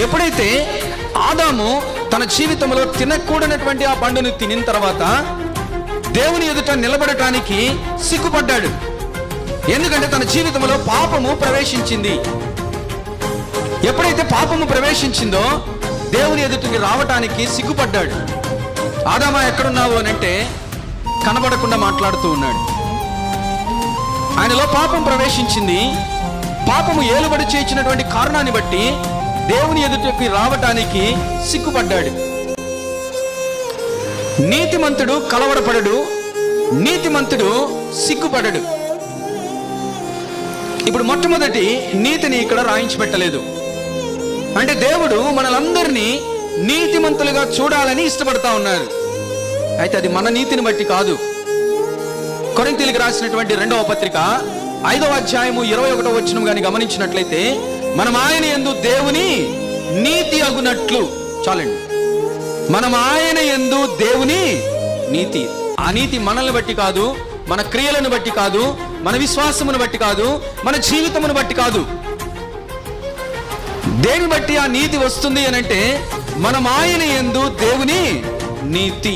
ఎప్పుడైతే ఆదాము తన జీవితంలో తినకూడనటువంటి ఆ పండుని తినిన తర్వాత దేవుని ఎదుట నిలబడటానికి సిగ్గుపడ్డాడు. ఎందుకంటే తన జీవితంలో పాపము ప్రవేశించింది. ఎప్పుడైతే పాపము ప్రవేశించిందో దేవుని ఎదుటికి రావటానికి సిగ్గుపడ్డాడు. ఆదామా ఎక్కడున్నావు అని అంటే కనబడకుండా మాట్లాడుతూ ఉన్నాడు. ఆయనలో పాపం ప్రవేశించింది. పాపము ఏలుబడి చేయించినటువంటి కారణాన్ని బట్టి దేవుని ఎదుటికి రావటానికి సిగ్గుపడ్డాడు. నీతిమంతుడు కలవరపడడు, నీతిమంతుడు సిగ్గుపడడు. ఇప్పుడు మొట్టమొదటి నీతిని ఇక్కడ రాయించి పెట్టలేదు. అంటే దేవుడు మనలందరినీ నీతిమంతులుగా చూడాలని ఇష్టపడతా ఉన్నారు. అయితే అది మన నీతిని బట్టి కాదు. కొరింథీయులకు రాసినటువంటి 2వ పత్రిక 5వ అధ్యాయము 21వ వచనం గాని గమనించినట్లయితే, మనం ఆయన యందు దేవుని నీతి అగునట్లు, చాలండి, మనం ఆయన యందు దేవుని నీతి. ఆ నీతి మనల్ని బట్టి కాదు, మన క్రియలను బట్టి కాదు, మన విశ్వాసమును బట్టి కాదు, మన జీవితమును బట్టి కాదు. దేని బట్టి ఆ నీతి వస్తుంది అని అంటే మనం ఆయన యందు దేవుని నీతి.